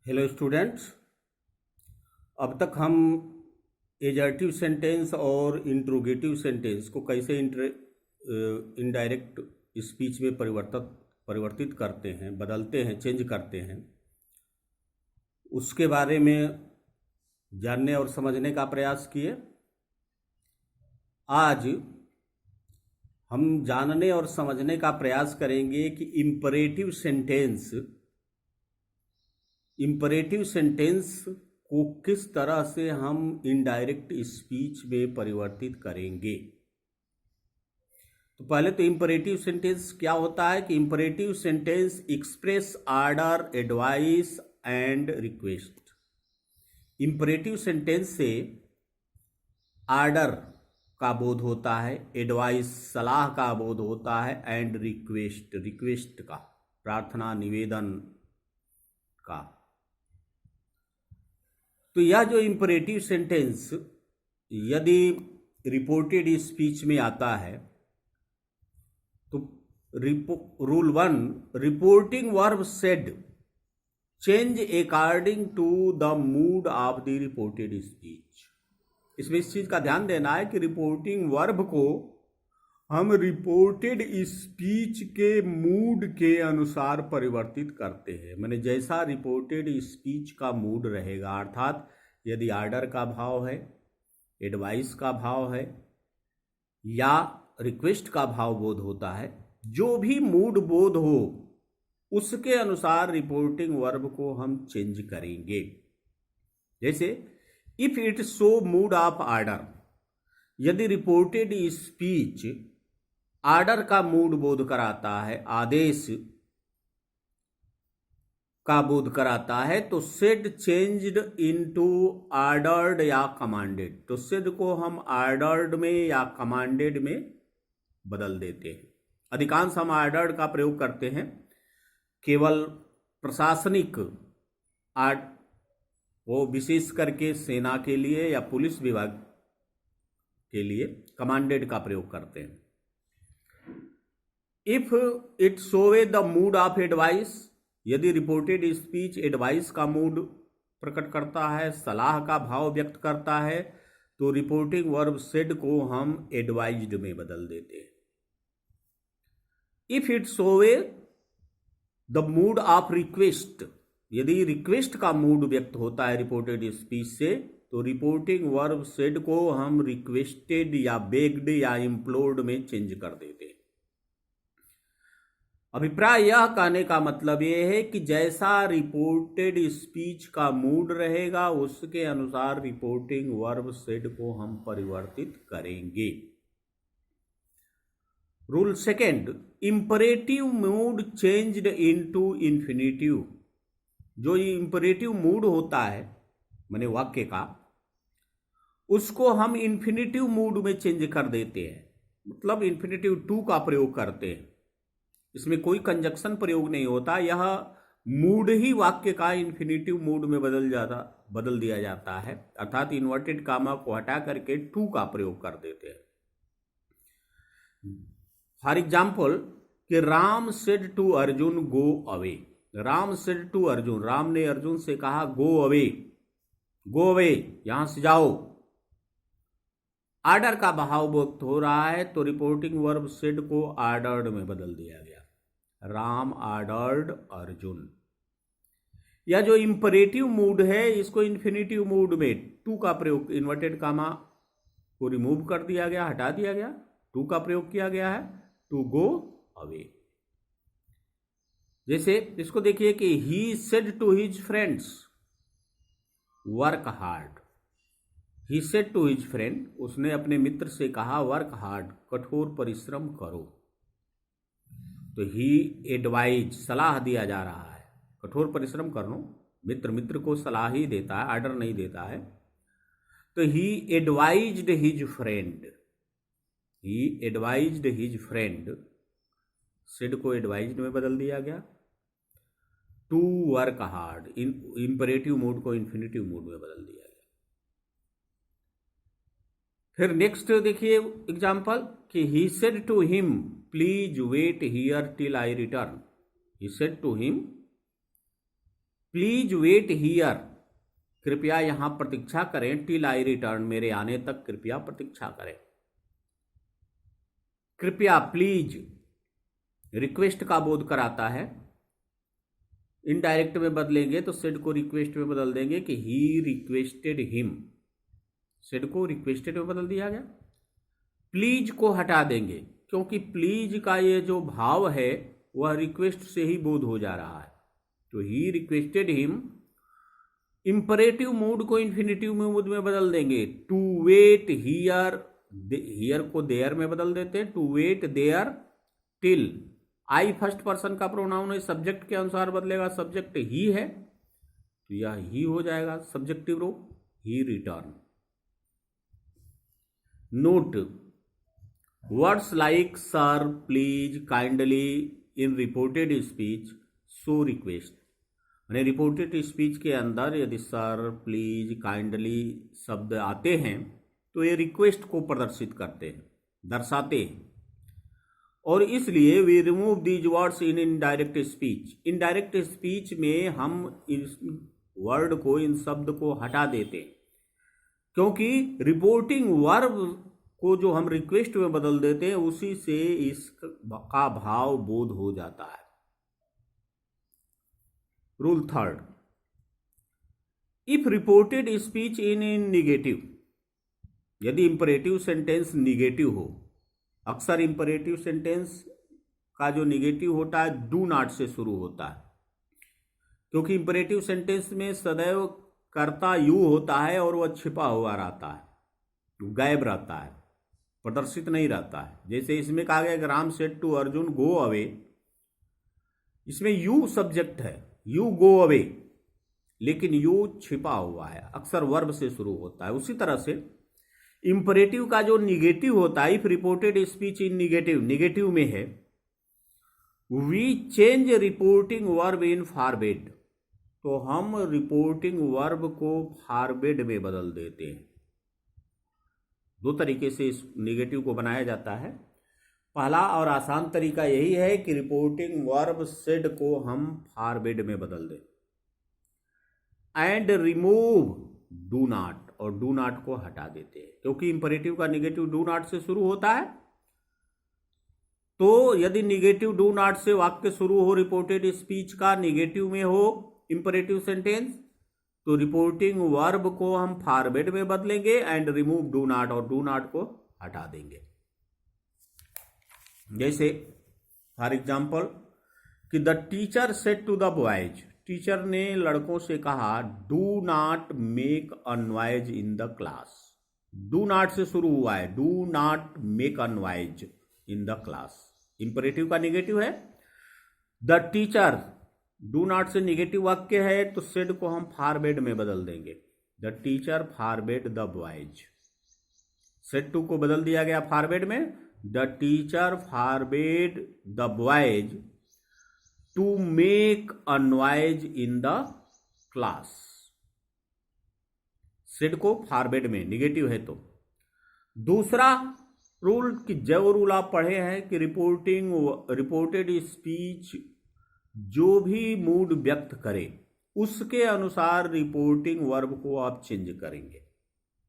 Hello students. अब तक हम एजर्टिव सेंटेंस और इंट्रोगेटिव सेंटेंस को कैसे इनडायरेक्ट स्पीच में परिवर्तित करते हैं, बदलते हैं, चेंज करते हैं, उसके बारे में जानने और समझने का प्रयास किए। आज हम जानने और समझने का प्रयास करेंगे कि इम्परेटिव सेंटेंस को किस तरह से हम इनडायरेक्ट स्पीच में परिवर्तित करेंगे। तो पहले तो इम्परेटिव सेंटेंस क्या होता है कि imperative sentence express order, advice and request. Imperative sentence से ऑर्डर का बोध होता है, एडवाइस सलाह का बोध होता है, एंड रिक्वेस्ट का, प्रार्थना, निवेदन का। तो यह जो इम्परेटिव सेंटेंस यदि रिपोर्टेड स्पीच में आता है तो rule 1, reporting verb said change according to the mood of the reported speech. इसमें इस चीज का ध्यान देना है कि रिपोर्टिंग वर्ब को हम रिपोर्टेड स्पीच के मूड के अनुसार परिवर्तित करते हैं। मैंने जैसा रिपोर्टेड स्पीच का मूड रहेगा, अर्थात यदि ऑर्डर का भाव है, एडवाइस का भाव है या रिक्वेस्ट का भाव बोध होता है, जो भी मूड बोध हो उसके अनुसार रिपोर्टिंग वर्ब को हम चेंज करेंगे। जैसे if it show mood off order, यदि रिपोर्टेड स्पीच ऑर्डर का मूड बोध कराता है, आदेश का बोध कराता है, तो सेड चेंज्ड इनटू ऑर्डर्ड या कमांडेड। तो सेड को हम ऑर्डर्ड में या कमांडेड में बदल देते हैं। अधिकांश हम ऑर्डर्ड का प्रयोग करते हैं, केवल प्रशासनिक वो विशेष करके सेना के लिए या पुलिस विभाग के लिए कमांडेड का प्रयोग करते हैं। If it shows the mood of advice, यदि रिपोर्टेड स्पीच एडवाइस का मूड प्रकट करता है, सलाह का भाव व्यक्त करता है, तो रिपोर्टिंग वर्ब सेड को हम एडवाइज्ड में बदल देते हैं। If it shows the mood of request, यदि रिक्वेस्ट का मूड व्यक्त होता है रिपोर्टेड स्पीच से, तो रिपोर्टिंग वर्ब सेड को हम रिक्वेस्टेड या बेग्ड या इम्प्लोर्ड में चेंज कर देते हैं। अभिप्राय यह कहने का मतलब यह है कि जैसा रिपोर्टेड स्पीच का मूड रहेगा उसके अनुसार रिपोर्टिंग वर्ब सेड को हम परिवर्तित करेंगे। Rule 2, imperative mood changed into infinitive. जो ये इंपरेटिव मूड होता है माने वाक्य का, उसको हम इंफिनिटिव मूड में चेंज कर देते हैं, मतलब इंफिनिटिव टू का प्रयोग करते हैं। इसमें कोई कंजक्शन प्रयोग नहीं होता, यह मूड ही वाक्य का इंफिनिटिव मूड में बदल दिया जाता है, अर्थात इन्वर्टेड कामा को हटा करके टू का प्रयोग कर देते हैं। फॉर एग्जाम्पल कि Ram said to Arjun go away. Ram said to Arjun, Ram ने अर्जुन से कहा गो अवे, यहां से जाओ। ऑर्डर का भाव व्यक्त हो रहा है, तो रिपोर्टिंग वर्ब सेड को ऑर्डर्ड में बदल दिया गया। राम ऑर्डर्ड अर्जुन। या जो इंपरेटिव मूड है, इसको इंफिनिटिव मूड में टू का प्रयोग, इन्वर्टेड कामा को रिमूव कर दिया गया, हटा दिया गया, टू का प्रयोग किया गया है, टू गो अवे। जैसे इसको देखिए कि he said to his friends work hard. He said to his friend, उसने अपने मित्र से कहा वर्क हार्ड, कठोर परिश्रम करो। तो ही एडवाइज, सलाह दिया जा रहा है, कठोर परिश्रम करो। मित्र को सलाह ही देता है, ऑर्डर नहीं देता है। तो he advised his friend, said को एडवाइज्ड में बदल दिया गया। To work hard, imperative mood को इंफिनिटिव मूड में बदल दिया गया। फिर नेक्स्ट देखिए एग्जाम्पल कि he said to him please wait here till I return. He said to him please wait here, कृपया यहां प्रतीक्षा करें, टिल आई रिटर्न, मेरे आने तक कृपया प्रतीक्षा करें। कृपया प्लीज रिक्वेस्ट का बोध कराता है। इनडायरेक्ट में बदलेंगे तो सेड को रिक्वेस्ट में बदल देंगे कि ही रिक्वेस्टेड हिम, सेड को रिक्वेस्टेड में बदल दिया गया। प्लीज को हटा देंगे क्योंकि प्लीज का ये जो भाव है वह रिक्वेस्ट से ही बोध हो जा रहा है, तो he requested him. Imperative mood को इन्फिनेटिव मूड में बदल देंगे, टू वेट हियर, हियर को देयर में बदल देते हैं, to wait there till. I first person का प्रोनाउन है, सब्जेक्ट के अनुसार बदलेगा, सब्जेक्ट ही है तो यह ही हो जाएगा सब्जेक्टिव रूप, ही return. Note words like sir, please, kindly in reported speech show request. यानी रिपोर्टेड स्पीच के अंदर यदि सर, प्लीज, काइंडली शब्द आते हैं तो ये रिक्वेस्ट को प्रदर्शित करते हैं, दर्शाते हैं, और इसलिए we remove these words in indirect speech. Indirect speech में हम इस वर्ड को, इन शब्द को हटा देते हैं, क्योंकि रिपोर्टिंग वर्ब को जो हम रिक्वेस्ट में बदल देते हैं उसी से इसका भाव बोध हो जाता है। Rule third, if reported speech in negative, यदि इंपरेटिव सेंटेंस निगेटिव हो, अक्सर इंपरेटिव सेंटेंस का जो निगेटिव होता है डू नॉट से शुरू होता है, क्योंकि इंपरेटिव सेंटेंस में सदैव कर्ता यू होता है और वह छिपा हुआ रहता है, गायब रहता है, प्रदर्शित नहीं रहता है। जैसे इसमें कहा गया Ram said to Arjun go away, इसमें यू सब्जेक्ट है, यू गो अवे, लेकिन यू छिपा हुआ है, अक्सर वर्ब से शुरू होता है। उसी तरह से इंपरेटिव का जो निगेटिव होता है, if reported speech in negative, negative में है, we change reporting verb in forbid, तो हम रिपोर्टिंग वर्ब को फॉरबिड में बदल देते हैं। दो तरीके से इस निगेटिव को बनाया जाता है। पहला और आसान तरीका यही है कि रिपोर्टिंग वर्ब सेड को हम फॉरबिड में बदल दें, एंड रिमूव डू नॉट, और डू नॉट को हटा देते हैं, क्योंकि इंपरेटिव का निगेटिव डू नॉट से शुरू होता है। तो यदि निगेटिव डू नॉट से वाक्य शुरू हो, रिपोर्टेड स्पीच का निगेटिव में हो इंपरेटिव सेंटेंस, तो रिपोर्टिंग वर्ब को हम फॉरबिड में बदलेंगे एंड रिमूव डू नॉट, और डू नॉट को हटा देंगे। जैसे फॉर एग्जाम्पल कि the teacher said to the boys, teacher ने लड़कों से कहा do not make a noise in the class. Do not से शुरू हुआ है, do not make a noise in the class, imperative का निगेटिव है। द टीचर, डू नॉट से निगेटिव वाक्य है तो सेड को हम फॉरबिड में बदल देंगे, the teacher forbid the boys. Said to को बदल दिया गया फॉरबिड में, the teacher forbid the boys to make a noise in the class. Said को फॉरबिड में, निगेटिव है तो। दूसरा रूल कि जो रूल आप पढ़े हैं कि रिपोर्टेड स्पीच जो भी मूड व्यक्त करे उसके अनुसार रिपोर्टिंग वर्ब को आप चेंज करेंगे।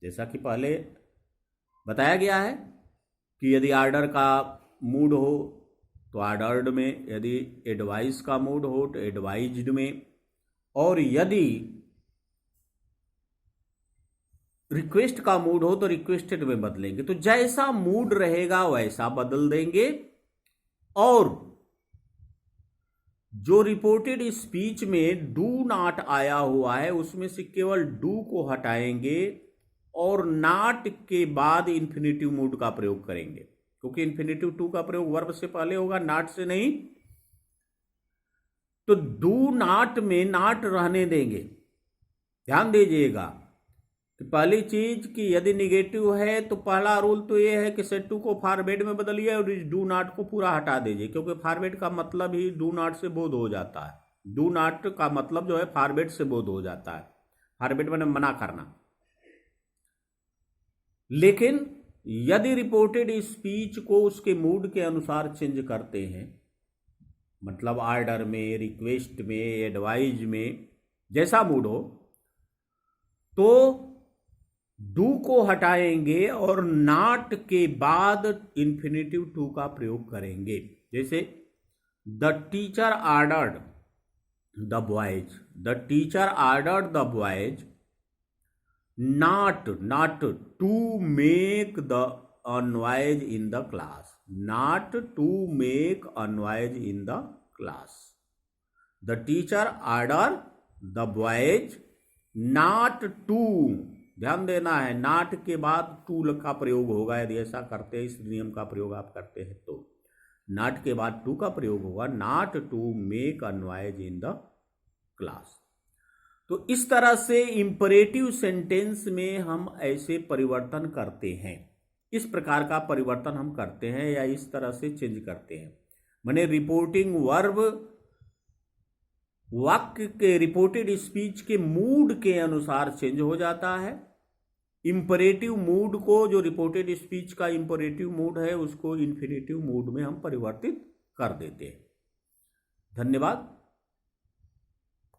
जैसा कि पहले बताया गया है कि यदि आर्डर का मूड हो तो आर्डर्ड में, यदि एडवाइस का मूड हो तो एडवाइज्ड में, और यदि रिक्वेस्ट का मूड हो तो रिक्वेस्टेड में बदलेंगे। तो जैसा मूड रहेगा वैसा बदल देंगे, और जो रिपोर्टेड स्पीच में डू नॉट आया हुआ है उसमें से केवल डू को हटाएंगे और नॉट के बाद इन्फिनेटिव मूड का प्रयोग करेंगे, क्योंकि इन्फिनेटिव टू का प्रयोग वर्ब से पहले होगा, नॉट से नहीं। तो डू नॉट में नॉट रहने देंगे। ध्यान दीजिएगा कि पहली चीज कि यदि निगेटिव है तो पहला रूल तो यह है कि सेड टू को फॉरबिड में बदलिए और इस डू नॉट को पूरा हटा दीजिए, क्योंकि फॉरबिड का मतलब ही डू नॉट से बोध हो जाता है। डू नॉट का मतलब जो है फॉरबिड से बोध हो जाता है, फॉरबिड मैंने मना करना। लेकिन यदि रिपोर्टेड स्पीच को उसके मूड के अनुसार चेंज करते हैं, मतलब आर्डर में, रिक्वेस्ट में, एडवाइज में, जैसा मूड हो, तो डू को हटाएंगे और नॉट के बाद इंफिनिटिव टू का प्रयोग करेंगे। जैसे the teacher ordered the boys, the teacher ordered the boys not to make the a noise in the class, not to make a noise in the class. The teacher ordered the boys not to, ध्यान देना है, not के बाद to का प्रयोग होगा। यदि ऐसा करते हैं, इस नियम का प्रयोग आप करते हैं तो not के बाद to का प्रयोग होगा, not to make a noise in the class। तो इस तरह से इंपरेटिव सेंटेंस में हम ऐसे परिवर्तन करते हैं, इस प्रकार का परिवर्तन हम करते हैं या इस तरह से चेंज करते हैं। माने रिपोर्टिंग वर्ब वाक्य के रिपोर्टेड स्पीच के मूड के अनुसार चेंज हो जाता है। इंपरेटिव मूड को, जो रिपोर्टेड स्पीच का इंपरेटिव मूड है, उसको इंफिनिटिव मूड में हम परिवर्तित कर देते हैं। धन्यवाद।